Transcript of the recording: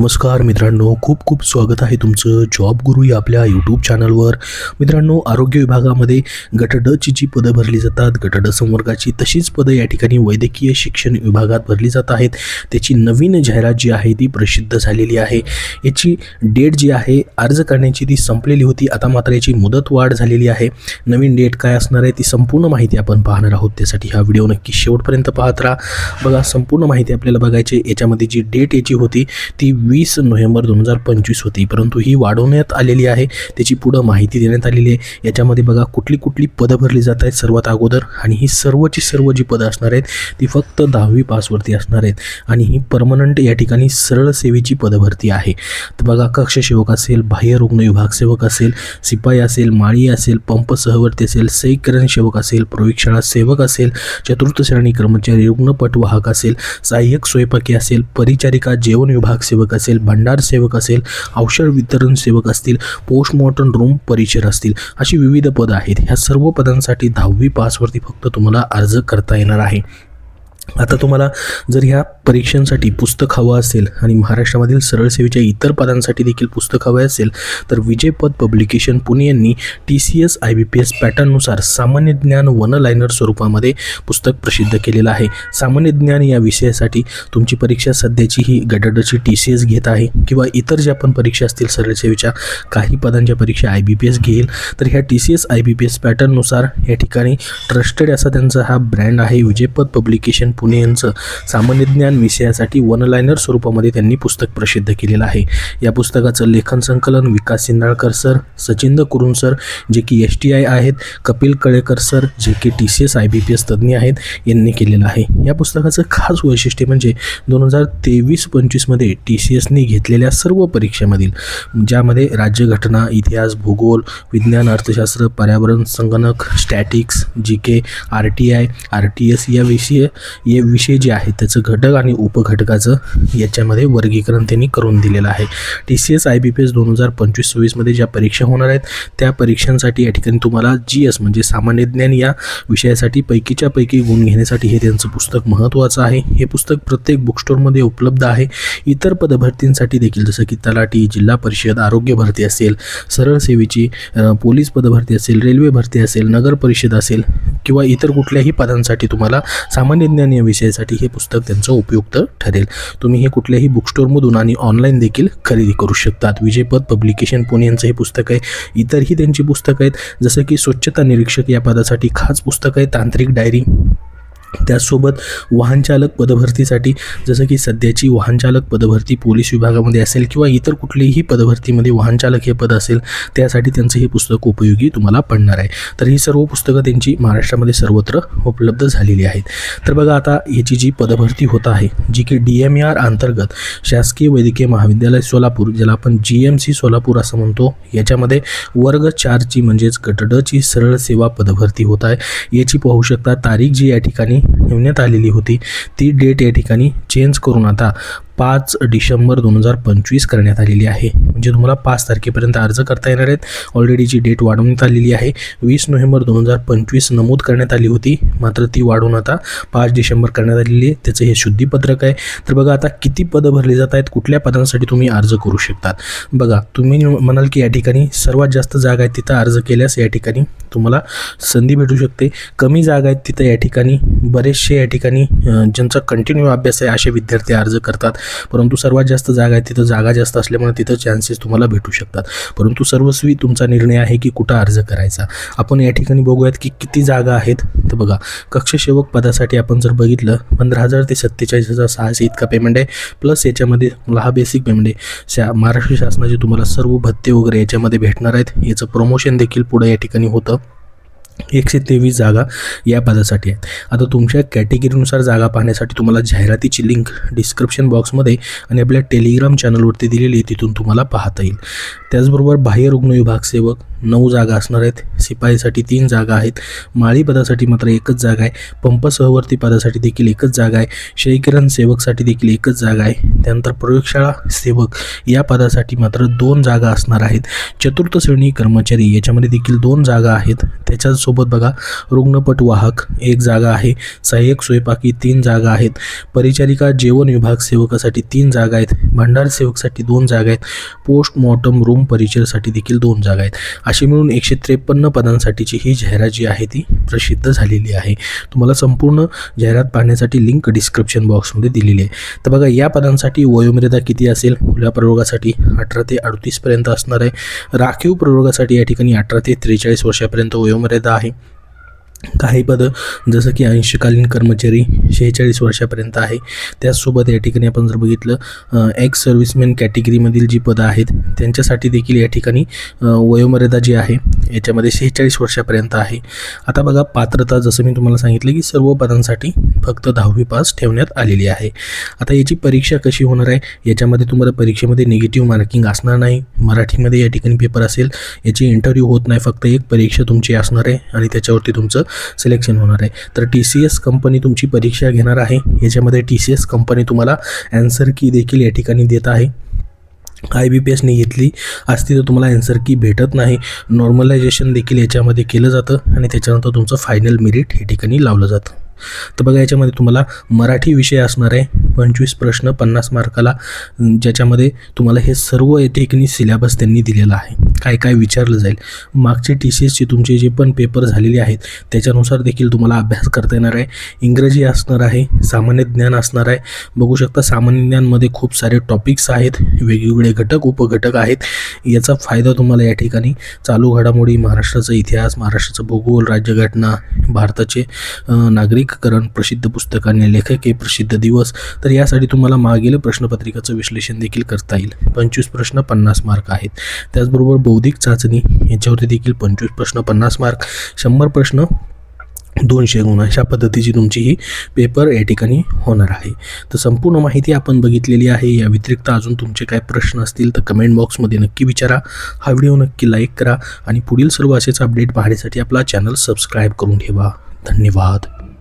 नमस्कार मित्रांनो, खूप खूप स्वागत आहे तुमचं जॉब गुरु या आपल्या यूट्यूब चॅनलवर. मित्रांनो, आरोग्य विभागामध्ये गट ड ची जी पदं भरली जातात, गट ड संवर्गाची तशीच पदं या ठिकाणी वैद्यकीय शिक्षण विभागात भरली जात आहेत. त्याची नवीन जाहिरात जी आहे ती प्रसिद्ध झालेली आहे. याची डेट जी आहे अर्ज करण्याची ती संपलेली होती. आता मात्र याची मुदत वाढ झालेली आहे. नवीन डेट काय असणार आहे ती संपूर्ण माहिती आपण पाहणार आहोत. त्यासाठी हा व्हिडिओ नक्की शेवटपर्यंत पाहत राहा. बघा, संपूर्ण माहिती आपल्याला बघायची. याच्यामध्ये जी डेट याची होती ती 20 नोव्हेंबर 2025 होती, परंतु ही वाढवण्यात आलेली आहे. त्याची पुढं माहिती देण्यात आलेली आहे. याच्यामध्ये बघा कुठली कुठली पदं भरली जात आहेत सर्वात अगोदर, आणि ही सर्वची सर्व जी पदं असणार आहेत ती फक्त 10वी पासवरती असणार आहेत, आणि ही परमनंट या ठिकाणी सरळ सेवेची पदं भरती आहे. तर बघा, कक्ष सेवक असेल, बाह्य रुग्ण विभाग सेवक असेल, शिपाई असेल, माळी असेल, पंप सहवर्ती असेल, सहीकरण सेवक असेल, प्रयोगशाळा सेवक असेल, चतुर्थ श्रेणी कर्मचारी, रुग्णपट वाहक असेल, सहाय्यक स्वयंपाकी असेल, परिचारिका, जेवण विभाग सेवक असेल, भंडार सेवक असेल, औषध वितरण सेवक असतील, पोस्टमॉर्टम रूम परिचर असतील, अशी विविध पदं आहेत. ह्या सर्व पदांसाठी 10वी पासवरती फक्त तुम्हाला अर्ज करता येणार आहे. आता तुम्हाला जर ह्या परीक्षांसाठी पुस्तक हवं असेल आणि महाराष्ट्रामधील सरळ सेवेच्या इतर पदांसाठी देखील पुस्तक हवे असेल तर विजयपथ पब्लिकेशन पुणे यांनी TCS IBPS पॅटर्ननुसार सामान्य ज्ञान वन लायनर स्वरूपामध्ये पुस्तक प्रसिद्ध केलेलं आहे. सामान्य ज्ञान या विषयासाठी तुमची परीक्षा सध्याची ही गट ड ची TCS घेत आहे, किंवा इतर ज्या पण परीक्षा असतील सरळ सेवेच्या काही पदांच्या परीक्षा IBPS घेईल, तर ह्या TCS IBPS पॅटर्ननुसार या ठिकाणी ट्रस्टेड असा त्यांचा हा ब्रँड आहे. विजयपथ पब्लिकेशन पुणे यांचं सामान्य ज्ञान विषयासाठी वन लायनर स्वरूपामध्ये त्यांनी पुस्तक प्रसिद्ध केलेलं आहे. या पुस्तकाचं लेखन संकलन विकास सिंधाळकर सर, सचिंद्र कुरुन सर जे की STI आहेत, कपिल कळेकर सर जे की TCS IBPS तज्ज्ञ आहेत, यांनी केलेलं आहे. या पुस्तकाचं खास वैशिष्ट्य म्हणजे 2023-25 मध्ये TCSने घेतलेल्या सर्व परीक्षेमधील, ज्यामध्ये राज्यघटना, इतिहास, भूगोल, विज्ञान, अर्थशास्त्र, पर्यावरण, संगणक, स्टॅटिक्स, GK, RTI, RTS या विषय जे आहेत त्याचं घटक आणि उपघटकाचं याच्यामध्ये वर्गीकरण त्यांनी करून दिलेलं आहे. TCS IBPS 2025-26 मध्ये ज्या परीक्षा होणार आहेत त्या परीक्षांसाठी या ठिकाणी तुम्हाला GS म्हणजे सामान्य ज्ञान या विषयासाठी पैकीच्या पैकी गुण घेण्यासाठी हे त्यांचं पुस्तक महत्त्वाचं आहे. हे पुस्तक प्रत्येक बुकस्टोअरमध्ये उपलब्ध आहे. इतर पदभरतींसाठी देखील, जसं की तलाठी, जिल्हा परिषद, आरोग्य भरती असेल, सरळ सेवेची पोलीस पदभरती असेल, रेल्वे भरती असेल, नगर परिषद असेल, किंवा इतर कुठल्याही पदांसाठी तुम्हाला सामान्य ज्ञान या विषयासाठी हे पुस्तक त्यांचं उपयुक्त ठरेल. तुम्ही हे कुठल्याही बुकस्टोअरमधून आणि ऑनलाईन देखील खरेदी करू शकतात. विजयपथ पब्लिकेशन पुणे यांचं हे पुस्तक आहे. इतरही त्यांची पुस्तकं आहेत, जसं की स्वच्छता निरीक्षक या पदासाठी खास पुस्तक आहे, तांत्रिक डायरी. त्याचसोबत वाहनचालक पदभरतीसाठी, जसं की सध्याची वाहनचालक पदभरती पोलीस विभागामध्ये असेल किंवा इतर कुठलीही पदभरतीमध्ये वाहनचालक हे पद असेल, त्यासाठी त्यांचं हे पुस्तक उपयोगी तुम्हाला पडणार आहे. तर ही सर्व पुस्तकं त्यांची महाराष्ट्रामध्ये सर्वत्र उपलब्ध झालेली आहेत. तर बघा, आता याची जी पदभरती होत आहे जी की DMER अंतर्गत शासकीय वैद्यकीय महाविद्यालय सोलापूर, ज्याला आपण GMC सोलापूर असं म्हणतो, याच्यामध्ये वर्ग 4 ची म्हणजेच गट ड ची सरळ सेवा पदभरती होत आहे. याची पाहू शकता तारीख जी या ठिकाणी ठेवण्यात आलेली होती ती डेट या ठिकाणी चेंज करून आता 5 डिसेंबर 2025 करण्यात आलेली आहे. म्हणजे तुम्हाला 5 तारखेपर्यंत अर्ज करता येणार आहेत. ऑलरेडी जी डेट वाढवण्यात आलेली आहे 20 नोव्हेंबर 2025 नमूद करण्यात आली होती, मात्र ती वाढवून आता 5 डिसेंबर करण्यात आलेली आहे. त्याचं हे शुद्धीपत्रक आहे. तर बघा, आता किती पदं भरली जात आहेत, कुठल्या पदांसाठी तुम्ही अर्ज करू शकतात. बघा, तुम्ही म्हणाल की या ठिकाणी सर्वात जास्त जागा आहेत तिथं अर्ज केल्यास या ठिकाणी तुम्हाला संधी भेटू शकते. कमी जागा आहेत तिथं या ठिकाणी बरेचसे या ठिकाणी ज्यांचा कंटिन्यू अभ्यास आहे असे विद्यार्थी अर्ज करतात, परंतु सर्वात जास्त जागा आहे तिथं जागा जास्त असल्यामुळे तिथं चान्सेस तुम्हाला भेटू शकतात. परंतु सर्वस्वी तुमचा निर्णय आहे की कुठं अर्ज करायचा. आपण या ठिकाणी बघूयात की किती जागा आहेत. तर बघा, कक्ष सेवक पदासाठी आपण जर बघितलं 15,000 ते 47,600 इतका पेमेंट आहे, प्लस याच्यामध्ये तुम्हाला हा बेसिक पेमेंट आहे. महाराष्ट्र शासनाचे तुम्हाला सर्व भत्ते वगैरे याच्यामध्ये भेटणार आहेत. याचं प्रमोशन देखील पुढे या ठिकाणी होतं. 123 जागा या पदासाठी आहेत. आता तुमच्या कॅटेगरीनुसार जागा पाहण्यासाठी तुम्हाला जाहिरातीची लिंक डिस्क्रिप्शन बॉक्समध्ये आणि आपल्या टेलिग्राम चॅनलवरती दिलेली आहे, तिथून तुम्हाला पाहता येईल. त्याचबरोबर बाह्य रुग्ण विभाग सेवक 9 जागा असणार आहेत. शिपाईसाठी 3 जागा आहेत. माळी पदासाठी मात्र 1च जागा आहे. पंप सहवर्ती पदासाठी देखील 1च जागा आहे. शयकिरण सेवकसाठी देखील 1च जागा आहे. त्यानंतर प्रयोगशाळा सेवक या पदासाठी मात्र 2 जागा असणार आहेत. चतुर्थ श्रेणी कर्मचारी याच्यामध्ये देखील 2 जागा आहेत. त्याच्यासोबत त्याचसोबत बघा रुग्णपट वाहक 1 जागा आहे, सहाय्यक स्वयंपाकी 3 जागा आहेत, परिचारिका जेवण विभाग सेवकासाठी 3 जागा आहेत, भंडार सेवकसाठी 2 जागा आहेत, पोस्टमॉर्टम रूम परिचरसाठी देखील 2 जागा आहेत. अशी मिळून 153 पदांसाठीची ही जाहिरात जी आहे ती प्रसिद्ध झालेली आहे. तुम्हाला संपूर्ण जाहिरात पाहण्यासाठी लिंक डिस्क्रिप्शन बॉक्समध्ये दिलेली आहे. तर बघा या पदांसाठी वयोमर्यादा किती असेल? खुल्या प्रवर्गासाठी 18 ते 38 पर्यंत असणार आहे. राखीव प्रवर्गासाठी या ठिकाणी 18 ते 43 वर्षापर्यंत वयोमर्यादा आहे. काही पदं जसं की अंशकालीन कर्मचारी 46 वर्षापर्यंत आहे. त्याचसोबत या ठिकाणी आपण जर बघितलं एक्स सर्व्हिसमॅन कॅटेगरीमधील जी पदं आहेत त्यांच्यासाठी देखील या ठिकाणी वयोमर्यादा जी आहे याच्यामध्ये 46 वर्षापर्यंत आहे. आता बघा पात्रता, जसं मी तुम्हाला सांगितलं की सर्व पदांसाठी फक्त 10वी पास ठेवण्यात आलेली आहे. आता याची परीक्षा कशी होणार आहे? याच्यामध्ये तुम्हाला परीक्षेमध्ये निगेटिव्ह मार्किंग असणार नाही. मराठीमध्ये या ठिकाणी पेपर असेल. याची इंटरव्ह्यू होत नाही, फक्त एक परीक्षा तुमची असणार आहे आणि त्याच्यावरती तुमचं सिलेक्शन होणार आहे. तर TCS कंपनी तुमची परीक्षा घेणार आहे. याच्यामध्ये TCS कंपनी तुम्हाला ॲन्सर की देखील या ठिकाणी देत आहे. IBPSने घेतली असती तर तुम्हाला ॲन्सर की भेटत नाही. नॉर्मलायझेशन देखील याच्यामध्ये केलं जातं आणि त्याच्यानंतर तुमचं फायनल मेरिट हे ठिकाणी लावलं जातं. तर बघा याच्यामध्ये तुम्हाला मराठी विषय असणार आहे. 25 प्रश्न 50 मार्काला, ज्याच्यामध्ये तुम्हाला हे सर्व या ठिकाणी सिलेबस त्यांनी दिलेला आहे. काय काय विचारलं जाईल, मागचे TCSचे तुमचे जे पण पेपर झालेले आहेत त्याच्यानुसार देखील तुम्हाला अभ्यास करता येणार आहे. इंग्रजी असणार आहे, सामान्य ज्ञान असणार आहे. बघू शकता सामान्य ज्ञानमध्ये खूप सारे टॉपिक्स आहेत, वेगवेगळे घटक उपघटक आहेत. याचा फायदा तुम्हाला या ठिकाणी चालू घडामोडी, महाराष्ट्राचा इतिहास, महाराष्ट्राचा भूगोल, राज्यघटना, भारताचे नागरिककरण, प्रसिद्ध पुस्तकांनी लेखके, प्रसिद्ध दिवस, तर यासाठी तुम्हाला मागील प्रश्नपत्रिकाचं विश्लेषण देखील करता येईल. 25 प्रश्न 50 मार्क आहेत. त्याचबरोबर बौद्धिक चाचणी याच्यावरती देखील 25 प्रश्न 50 मार्क, 100 प्रश्न 200 गुण, अशा पद्धतीची तुमची ही पेपर या ठिकाणी होणार आहे. तर संपूर्ण माहिती आपण बघितलेली आहे. या व्यतिरिक्त अजून तुमचे काय प्रश्न असतील तर कमेंट बॉक्समध्ये नक्की विचारा. हा व्हिडिओ नक्की लाईक करा आणि पुढील सर्व असेच अपडेट पाहण्यासाठी आपला चॅनल सबस्क्राईब करून ठेवा. धन्यवाद.